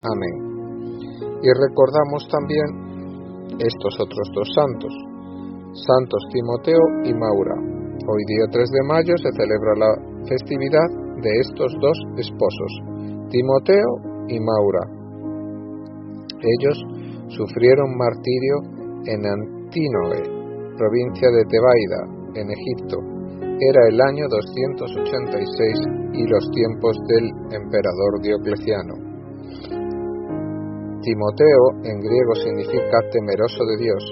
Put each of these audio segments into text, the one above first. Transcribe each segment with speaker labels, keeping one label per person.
Speaker 1: Amén. Y recordamos también estos otros dos santos, Santos Timoteo y Maura. Hoy día 3 de mayo se celebra la festividad de estos dos esposos, Timoteo y Maura. Ellos sufrieron martirio en Antínoe, provincia de Tebaida, en Egipto. Era el año 286 y los tiempos del emperador Diocleciano. Timoteo en griego significa temeroso de Dios.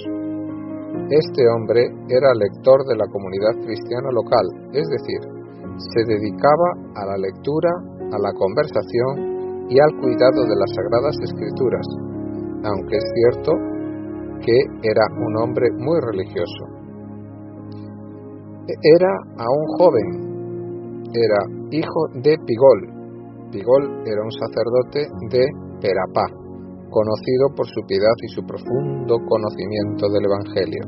Speaker 1: Este hombre era lector de la comunidad cristiana local, es decir, se dedicaba a la lectura, a la conversación y al cuidado de las Sagradas Escrituras, aunque es cierto que era un hombre muy religioso. Era aún joven, era hijo de Pigol. Pigol era un sacerdote de Perapá, conocido por su piedad y su profundo conocimiento del Evangelio.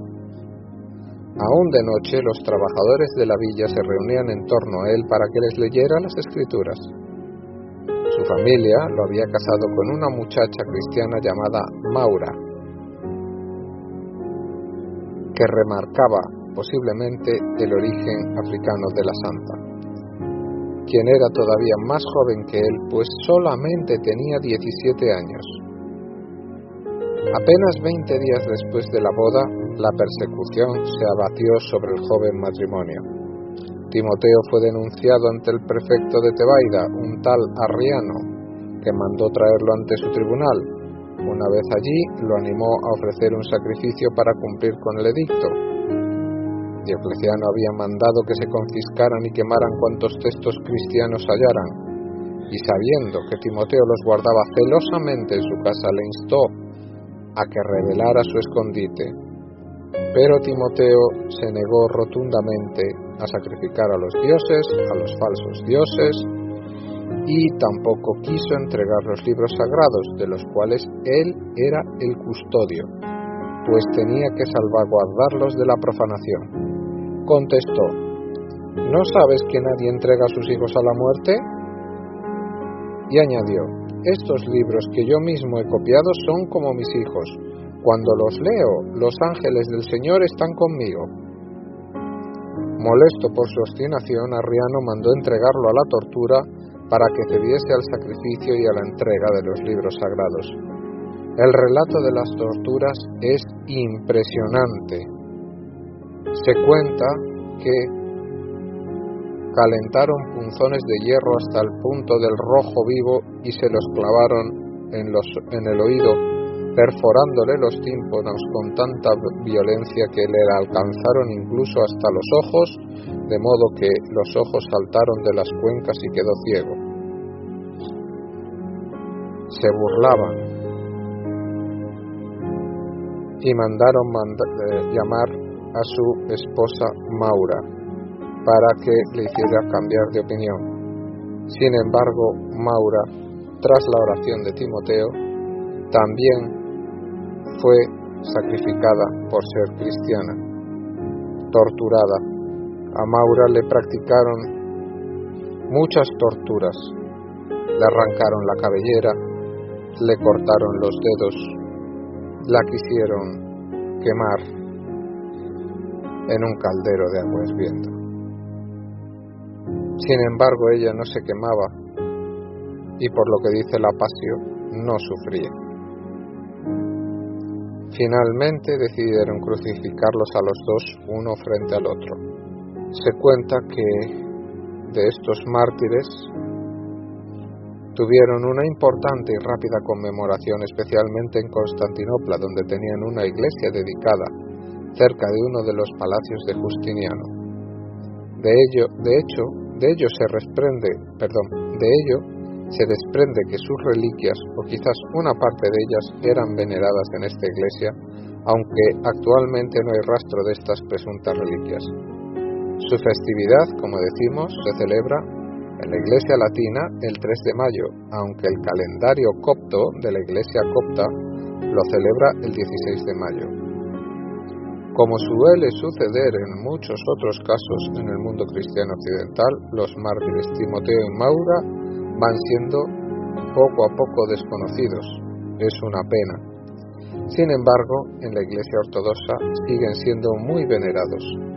Speaker 1: Aún de noche los trabajadores de la villa se reunían en torno a él para que les leyera las Escrituras. Su familia lo había casado con una muchacha cristiana llamada Maura, que remarcaba posiblemente el origen africano de la santa, quien era todavía más joven que él, pues solamente tenía 17 años. Apenas 20 días después de la boda, la persecución se abatió sobre el joven matrimonio. Timoteo fue denunciado ante el prefecto de Tebaida, un tal Arriano, que mandó traerlo ante su tribunal. Una vez allí, lo animó a ofrecer un sacrificio para cumplir con el edicto. Diocleciano había mandado que se confiscaran y quemaran cuantos textos cristianos hallaran, y sabiendo que Timoteo los guardaba celosamente en su casa, le instó a que revelara su escondite. Pero Timoteo se negó rotundamente a sacrificar a los dioses, a los falsos dioses, y tampoco quiso entregar los libros sagrados, de los cuales él era el custodio, pues tenía que salvaguardarlos de la profanación. Contestó: ¿no sabes que nadie entrega a sus hijos a la muerte? Y añadió: estos libros que yo mismo he copiado son como mis hijos. Cuando los leo, los ángeles del Señor están conmigo. Molesto por su obstinación, Arriano mandó entregarlo a la tortura para que cediese al sacrificio y a la entrega de los libros sagrados. El relato de las torturas es impresionante. Se cuenta que calentaron punzones de hierro hasta el punto del rojo vivo y se los clavaron en el oído, perforándole los tímpanos con tanta violencia que le alcanzaron incluso hasta los ojos, de modo que los ojos saltaron de las cuencas y quedó ciego. Se burlaban y mandaron llamar a su esposa Maura para que le hiciera cambiar de opinión. Sin embargo, Maura, tras la oración de Timoteo, también fue sacrificada por ser cristiana, torturada. A Maura le practicaron muchas torturas. Le arrancaron la cabellera, le cortaron los dedos, la quisieron quemar en un caldero de agua hirviendo. Sin embargo, ella no se quemaba y, por lo que dice la Pasio, no sufría. Finalmente decidieron crucificarlos a los dos, uno frente al otro. Se cuenta que de estos mártires tuvieron una importante y rápida conmemoración, especialmente en Constantinopla, donde tenían una iglesia dedicada cerca de uno de los palacios de Justiniano. De ello se desprende que sus reliquias, o quizás una parte de ellas, eran veneradas en esta iglesia, aunque actualmente no hay rastro de estas presuntas reliquias. Su festividad, como decimos, se celebra en la iglesia latina el 3 de mayo, aunque el calendario copto de la iglesia copta lo celebra el 16 de mayo. Como suele suceder en muchos otros casos en el mundo cristiano occidental, los mártires Timoteo y Maura van siendo poco a poco desconocidos. Es una pena. Sin embargo, en la Iglesia Ortodoxa siguen siendo muy venerados.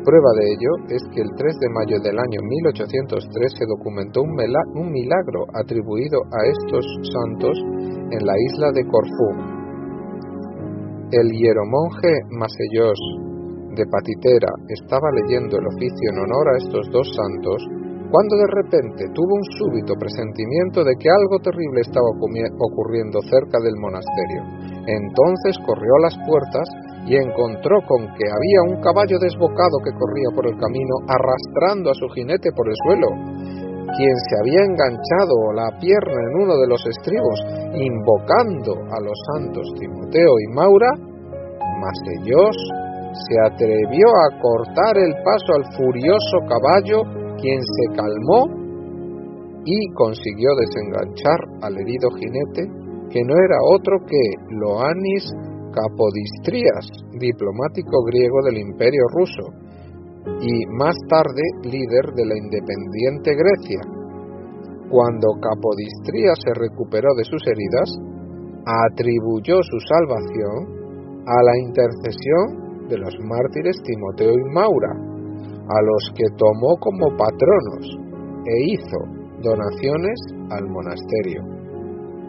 Speaker 1: Prueba de ello es que el 3 de mayo del año 1803 se documentó un milagro atribuido a estos santos en la isla de Corfú. El hieromonje Maseyos de Patitera estaba leyendo el oficio en honor a estos dos santos cuando de repente tuvo un súbito presentimiento de que algo terrible estaba ocurriendo cerca del monasterio. Entonces corrió a las puertas y encontró con que había un caballo desbocado que corría por el camino arrastrando a su jinete por el suelo, quien se había enganchado la pierna en uno de los estribos, invocando a los santos Timoteo y Maura. Maseyos se atrevió a cortar el paso al furioso caballo, quien se calmó y consiguió desenganchar al herido jinete, que no era otro que Ioannis Kapodistrias, diplomático griego del Imperio ruso, y más tarde líder de la independiente Grecia. Cuando Kapodistrias se recuperó de sus heridas, atribuyó su salvación a la intercesión de los mártires Timoteo y Maura, a los que tomó como patronos e hizo donaciones al monasterio,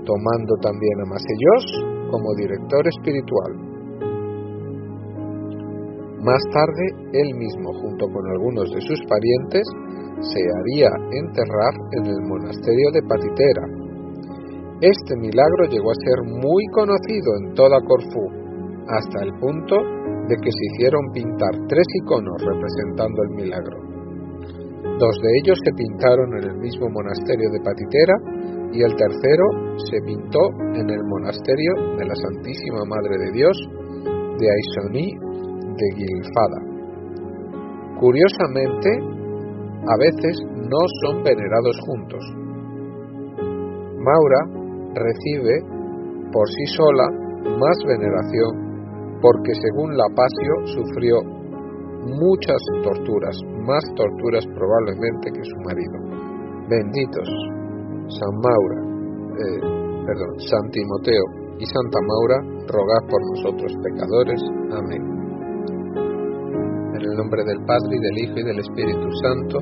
Speaker 1: tomando también a Maseyos como director espiritual. Más tarde, él mismo, junto con algunos de sus parientes, se haría enterrar en el monasterio de Patitera. Este milagro llegó a ser muy conocido en toda Corfú, hasta el punto de que se hicieron pintar 3 iconos representando el milagro. 2 de ellos se pintaron en el mismo monasterio de Patitera y el tercero se pintó en el monasterio de la Santísima Madre de Dios de Aisoní de Gilfada. Curiosamente, a veces no son venerados juntos. Maura recibe por sí sola más veneración porque, según la Pasio, sufrió muchas torturas, más torturas probablemente que su marido. Benditos San Timoteo y Santa Maura, rogad por nosotros pecadores. Amén. En el nombre del Padre, y del Hijo, y del Espíritu Santo.